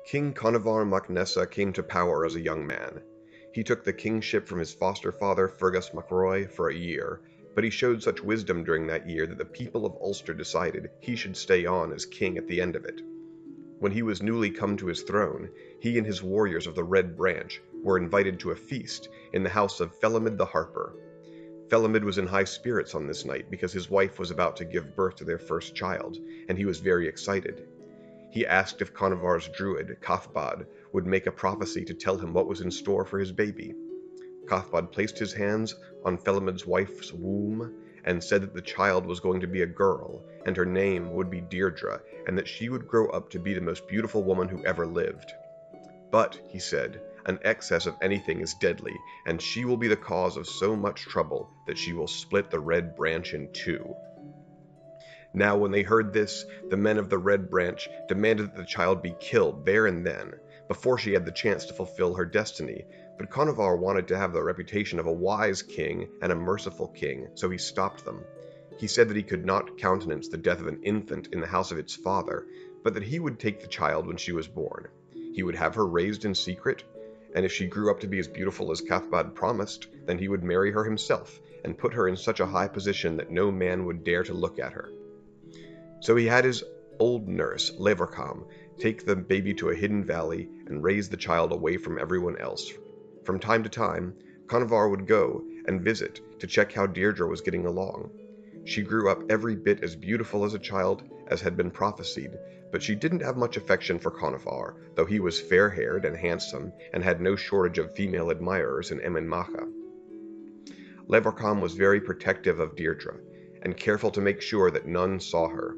King Conovar mac Nessa came to power as a young man. He took the kingship from his foster father Fergus MacRoy for a year, but he showed such wisdom during that year that the people of Ulster decided he should stay on as king at the end of it. When he was newly come to his throne, he and his warriors of the Red Branch were invited to a feast in the house of Felimid the Harper. Felimid was in high spirits on this night because his wife was about to give birth to their first child, and he was very excited. He asked if Conovar's druid, Cathbad, would make a prophecy to tell him what was in store for his baby. Cathbad placed his hands on Felimid's wife's womb and said that the child was going to be a girl, and her name would be Deirdre, and that she would grow up to be the most beautiful woman who ever lived. But, he said, an excess of anything is deadly, and she will be the cause of so much trouble that she will split the Red Branch in two. Now when they heard this, the men of the Red Branch demanded that the child be killed there and then, before she had the chance to fulfill her destiny, but Conovar wanted to have the reputation of a wise king and a merciful king, so he stopped them. He said that he could not countenance the death of an infant in the house of its father, but that he would take the child when she was born. He would have her raised in secret, and if she grew up to be as beautiful as Cathbad promised, then he would marry her himself, and put her in such a high position that no man would dare to look at her. So he had his old nurse, Levercam, take the baby to a hidden valley and raise the child away from everyone else. From time to time, Conovar would go and visit to check how Deirdre was getting along. She grew up every bit as beautiful as a child as had been prophesied, but she didn't have much affection for Conovar, though he was fair-haired and handsome, and had no shortage of female admirers in Emin Macha. Levercam was very protective of Deirdre, and careful to make sure that none saw her.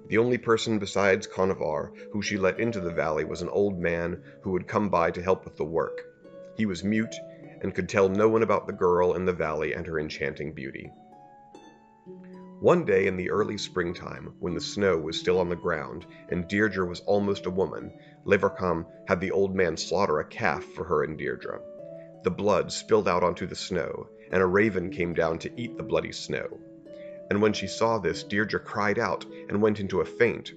The only person besides Conovar who she let into the valley was an old man who would come by to help with the work. He was mute, and could tell no one about the girl in the valley and her enchanting beauty. One day in the early springtime, when the snow was still on the ground, and Deirdre was almost a woman, Levercam had the old man slaughter a calf for her and Deirdre. The blood spilled out onto the snow, and a raven came down to eat the bloody snow. And when she saw this, Deirdre cried out and went into a faint.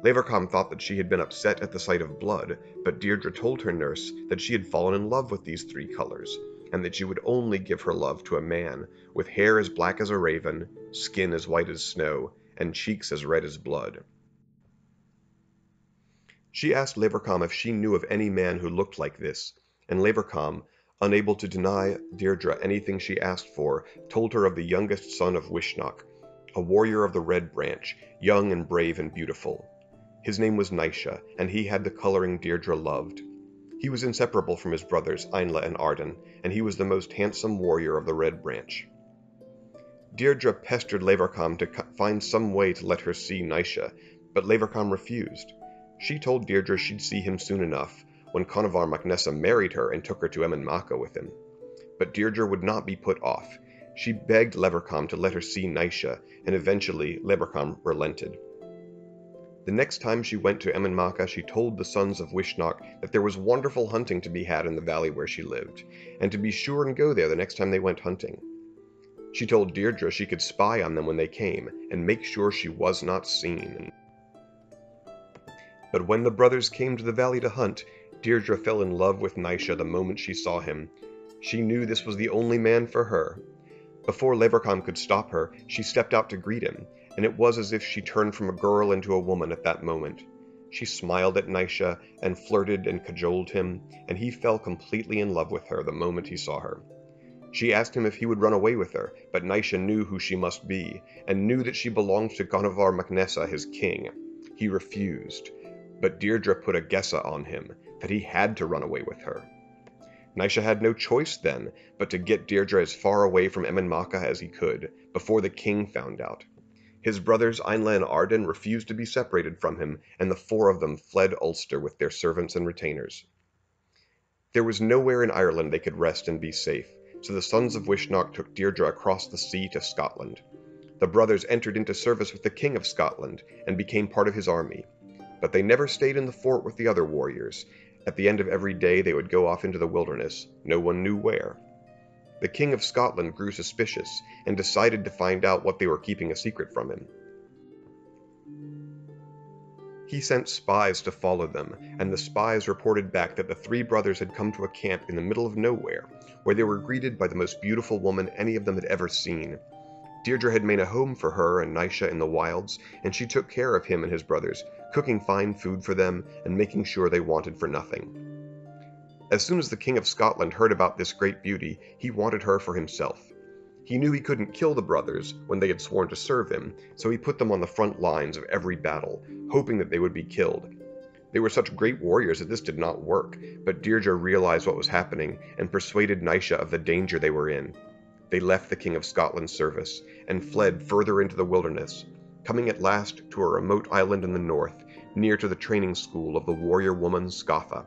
Levercam thought that she had been upset at the sight of blood, but Deirdre told her nurse that she had fallen in love with these three colors, and that she would only give her love to a man with hair as black as a raven, skin as white as snow, and cheeks as red as blood. She asked Levercam if she knew of any man who looked like this, and Levercam, unable to deny Deirdre anything she asked for, told her of the youngest son of Wishnach, a warrior of the Red Branch, young and brave and beautiful. His name was Naisha, and he had the coloring Deirdre loved. He was inseparable from his brothers Ainla and Arden, and he was the most handsome warrior of the Red Branch. Deirdre pestered Levercam to find some way to let her see Naisha, but Levercam refused. She told Deirdre she'd see him soon enough, when Conovar mac Nessa married her and took her to Emin Macha with him. But Deirdre would not be put off. She begged Levercam to let her see Naisha, and eventually Levercam relented. The next time she went to Emin Macha, she told the sons of Wishnach that there was wonderful hunting to be had in the valley where she lived, and to be sure and go there the next time they went hunting. She told Deirdre she could spy on them when they came, and make sure she was not seen. But when the brothers came to the valley to hunt, Deirdre fell in love with Naisha the moment she saw him. She knew this was the only man for her. Before Levercam could stop her, she stepped out to greet him, and it was as if she turned from a girl into a woman at that moment. She smiled at Naisha and flirted and cajoled him, and he fell completely in love with her the moment he saw her. She asked him if he would run away with her, but Naisha knew who she must be, and knew that she belonged to Conovar mac Nessa, his king. He refused, but Deirdre put a gessa on him, that he had to run away with her. Naisha had no choice then, but to get Deirdre as far away from Emin Macha as he could, before the king found out. His brothers Ainla and Arden refused to be separated from him, and the four of them fled Ulster with their servants and retainers. There was nowhere in Ireland they could rest and be safe, so the sons of Wishnach took Deirdre across the sea to Scotland. The brothers entered into service with the king of Scotland, and became part of his army. But they never stayed in the fort with the other warriors. At the end of every day they would go off into the wilderness, no one knew where. The king of Scotland grew suspicious, and decided to find out what they were keeping a secret from him. He sent spies to follow them, and the spies reported back that the three brothers had come to a camp in the middle of nowhere, where they were greeted by the most beautiful woman any of them had ever seen. Deirdre had made a home for her and Naisha in the wilds, and she took care of him and his brothers, cooking fine food for them and making sure they wanted for nothing. As soon as the King of Scotland heard about this great beauty, he wanted her for himself. He knew he couldn't kill the brothers when they had sworn to serve him, so he put them on the front lines of every battle, hoping that they would be killed. They were such great warriors that this did not work, but Deirdre realized what was happening and persuaded Naisha of the danger they were in. They left the King of Scotland's service and fled further into the wilderness, coming at last to a remote island in the north, near to the training school of the warrior woman Scatha.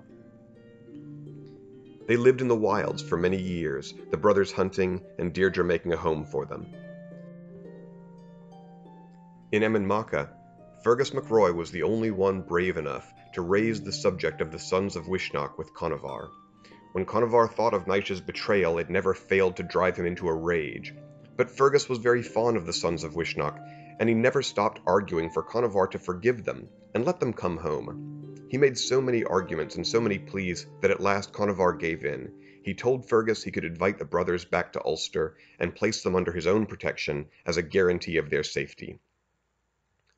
They lived in the wilds for many years, the brothers hunting and Deirdre making a home for them. In Emain Macha, Fergus MacRoy was the only one brave enough to raise the subject of the sons of Uisnech with Conchobar. When Conchobar thought of Naisha's betrayal, it never failed to drive him into a rage. But Fergus was very fond of the sons of Uisnech, and he never stopped arguing for Conchobar to forgive them and let them come home. He made so many arguments and so many pleas that at last Conchobar gave in. He told Fergus he could invite the brothers back to Ulster and place them under his own protection as a guarantee of their safety.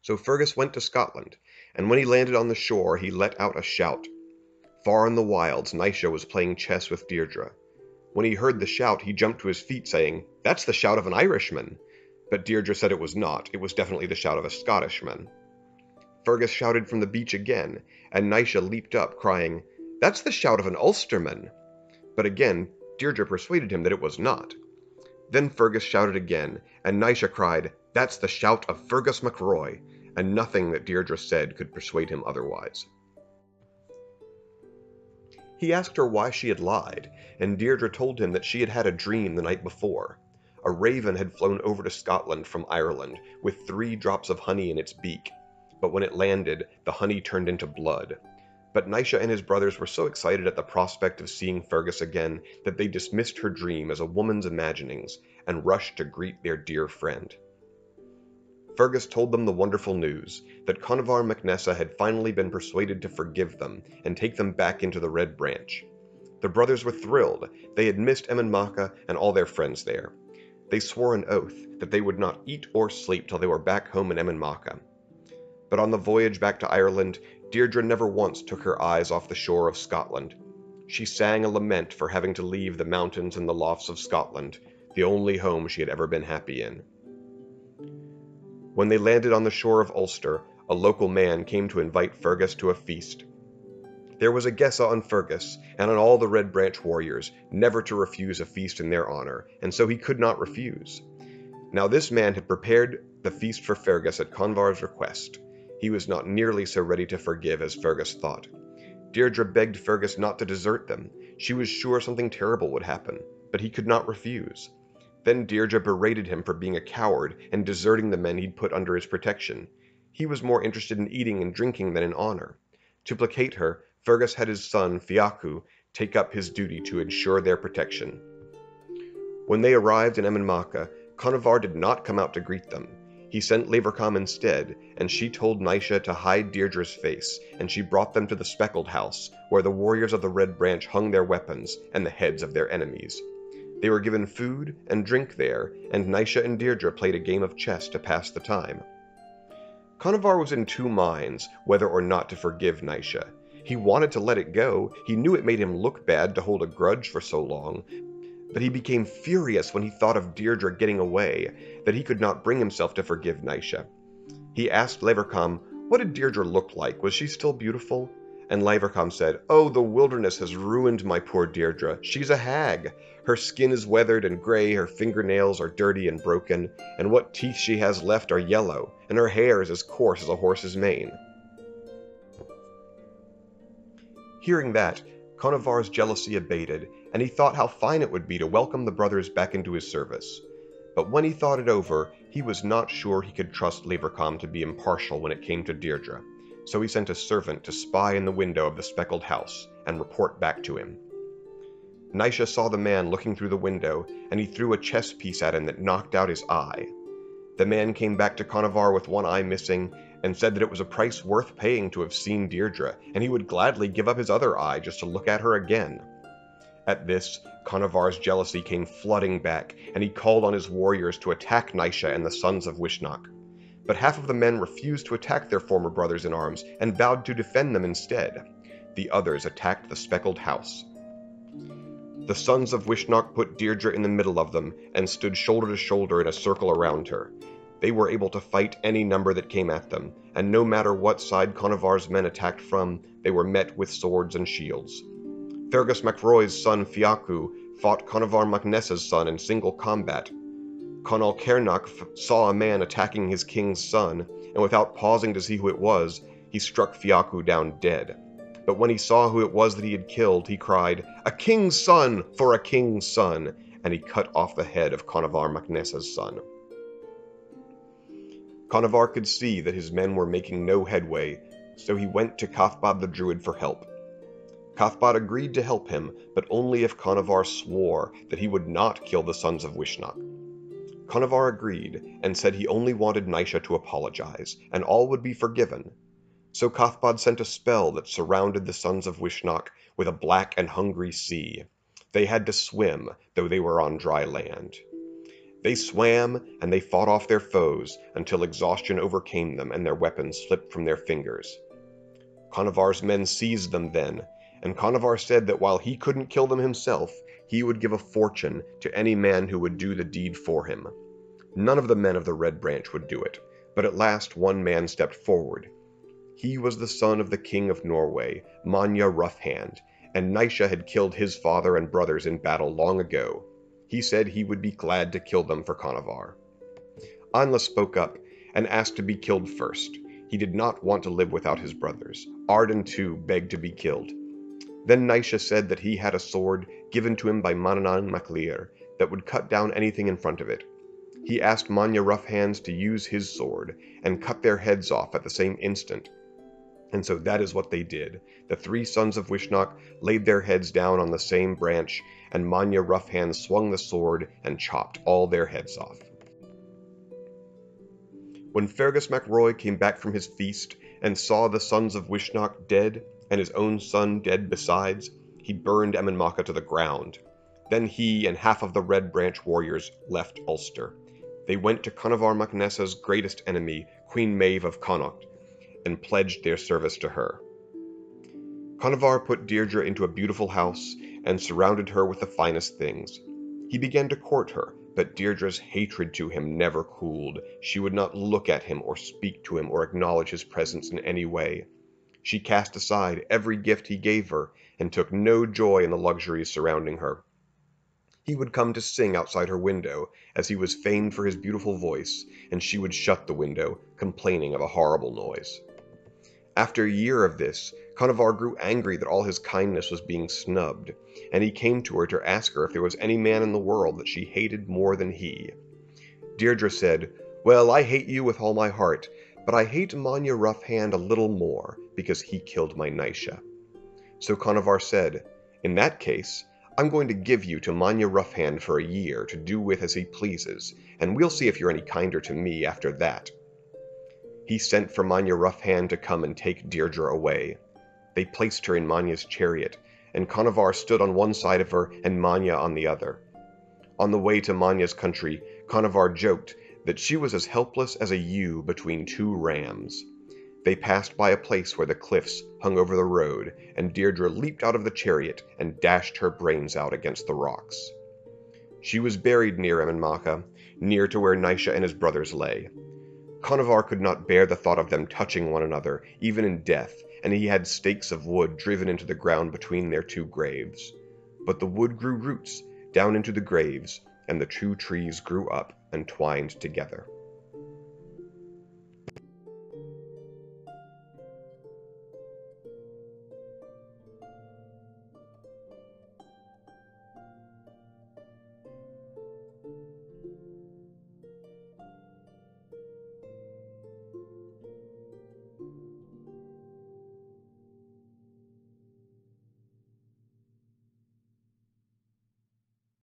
So Fergus went to Scotland, and when he landed on the shore he let out a shout. Far in the wilds, Naisha was playing chess with Deirdre. When he heard the shout, he jumped to his feet, saying, "That's the shout of an Irishman." But Deirdre said it was not. It was definitely the shout of a Scottishman. Fergus shouted from the beach again, and Naisha leaped up, crying, "That's the shout of an Ulsterman." But again, Deirdre persuaded him that it was not. Then Fergus shouted again, and Naisha cried, "That's the shout of Fergus MacRoy," and nothing that Deirdre said could persuade him otherwise. He asked her why she had lied, and Deirdre told him that she had had a dream the night before. A raven had flown over to Scotland from Ireland with 3 drops of honey in its beak, but when it landed, the honey turned into blood. But Naisha and his brothers were so excited at the prospect of seeing Fergus again that they dismissed her dream as a woman's imaginings and rushed to greet their dear friend. Fergus told them the wonderful news, that Conchobar mac Nessa had finally been persuaded to forgive them and take them back into the Red Branch. The brothers were thrilled. They had missed Emain Macha and all their friends there. They swore an oath that they would not eat or sleep till they were back home in Emain Macha. But on the voyage back to Ireland, Deirdre never once took her eyes off the shore of Scotland. She sang a lament for having to leave the mountains and the lofts of Scotland, the only home she had ever been happy in. When they landed on the shore of Ulster, a local man came to invite Fergus to a feast. There was a Gesa on Fergus, and on all the Red Branch warriors, never to refuse a feast in their honor, and so he could not refuse. Now this man had prepared the feast for Fergus at Conchobar's request. He was not nearly so ready to forgive as Fergus thought. Deirdre begged Fergus not to desert them. She was sure something terrible would happen, but he could not refuse. Then Deirdre berated him for being a coward and deserting the men he'd put under his protection. He was more interested in eating and drinking than in honor. To placate her, Fergus had his son, Fiachu, take up his duty to ensure their protection. When they arrived in Emain Macha, Conchobar did not come out to greet them. He sent Levercom instead, and she told Naisha to hide Deirdre's face, and she brought them to the Speckled House, where the warriors of the Red Branch hung their weapons and the heads of their enemies. They were given food and drink there, and Naisha and Deirdre played a game of chess to pass the time. Conchobar was in 2 minds whether or not to forgive Naisha. He wanted to let it go. He knew it made him look bad to hold a grudge for so long, but he became furious when he thought of Deirdre getting away, that he could not bring himself to forgive Naisha. He asked Levercom, what did Deirdre look like? Was she still beautiful? And Levercom said, "Oh, the wilderness has ruined my poor Deirdre. She's a hag. Her skin is weathered and gray, her fingernails are dirty and broken, and what teeth she has left are yellow, and her hair is as coarse as a horse's mane." Hearing that, Conchobar's jealousy abated, and he thought how fine it would be to welcome the brothers back into his service. But when he thought it over, he was not sure he could trust Levercom to be impartial when it came to Deirdre, so he sent a servant to spy in the window of the Speckled House and report back to him. Naisha saw the man looking through the window, and he threw a chess piece at him that knocked out his eye. The man came back to Conchobar with one eye missing, and said that it was a price worth paying to have seen Deirdre, and he would gladly give up his other eye just to look at her again. At this, Conovar's jealousy came flooding back, and he called on his warriors to attack Naisha and the sons of Wishnach. But half of the men refused to attack their former brothers in arms, and vowed to defend them instead. The others attacked the speckled house. The sons of Wishnach put Deirdre in the middle of them, and stood shoulder to shoulder in a circle around her. They were able to fight any number that came at them, and no matter what side Conovar's men attacked from, they were met with swords and shields. Fergus MacRoy's son Fiaku fought Conovar MacNessa's son in single combat. Conall Cernach saw a man attacking his king's son, and without pausing to see who it was, he struck Fiaku down dead. But when he saw who it was that he had killed, he cried, "A king's son for a king's son!" and he cut off the head of Conovar MacNessa's son. Conovar could see that his men were making no headway, so he went to Cathbad the Druid for help. Cathbad agreed to help him, but only if Conovar swore that he would not kill the sons of Wishnach. Conovar agreed, and said he only wanted Naisha to apologize, and all would be forgiven. So Cathbad sent a spell that surrounded the sons of Wishnach with a black and hungry sea. They had to swim, though they were on dry land. They swam, and they fought off their foes, until exhaustion overcame them and their weapons slipped from their fingers. Conovar's men seized them then, and Conovar said that while he couldn't kill them himself, he would give a fortune to any man who would do the deed for him. None of the men of the Red Branch would do it, but at last one man stepped forward. He was the son of the king of Norway, Manya Roughhand, and Naisha had killed his father and brothers in battle long ago. He said he would be glad to kill them for Conovar. Anla spoke up and asked to be killed first. He did not want to live without his brothers. Arden too begged to be killed. Then Naisha said that he had a sword given to him by Manannán mac Lir that would cut down anything in front of it. He asked Manya Roughhands to use his sword and cut their heads off at the same instant. And so that is what they did. The three sons of Wishnach laid their heads down on the same branch, and Manya Roughhands swung the sword and chopped all their heads off. When Fergus MacRoy came back from his feast and saw the sons of Wishnach dead, and his own son dead besides, he burned Emain to the ground. Then he and half of the Red Branch warriors left Ulster. They went to Conovar MacNessa's greatest enemy, Queen Maeve of Connaught, and pledged their service to her. Conovar put Deirdre into a beautiful house and surrounded her with the finest things. He began to court her, but Deirdre's hatred to him never cooled. She would not look at him or speak to him or acknowledge his presence in any way. She cast aside every gift he gave her and took no joy in the luxuries surrounding her. He would come to sing outside her window, as he was famed for his beautiful voice, and she would shut the window, complaining of a horrible noise. After a year of this, Conovar grew angry that all his kindness was being snubbed, and he came to her to ask her if there was any man in the world that she hated more than he. Deirdre said, "Well, I hate you with all my heart, but I hate Manya Roughhand a little more, because he killed my Naisha." So Conovar said, "In that case, I'm going to give you to Manya Roughhand for a year to do with as he pleases, and we'll see if you're any kinder to me after that." He sent for Manya Roughhand to come and take Deirdre away. They placed her in Manya's chariot, and Conovar stood on one side of her and Manya on the other. On the way to Manya's country, Conovar joked that she was as helpless as a ewe between two rams. They passed by a place where the cliffs hung over the road, and Deirdre leaped out of the chariot and dashed her brains out against the rocks. She was buried near Emain, near to where Naisha and his brothers lay. Conovar could not bear the thought of them touching one another, even in death, and he had stakes of wood driven into the ground between their two graves. But the wood grew roots down into the graves, and the two trees grew up and twined together.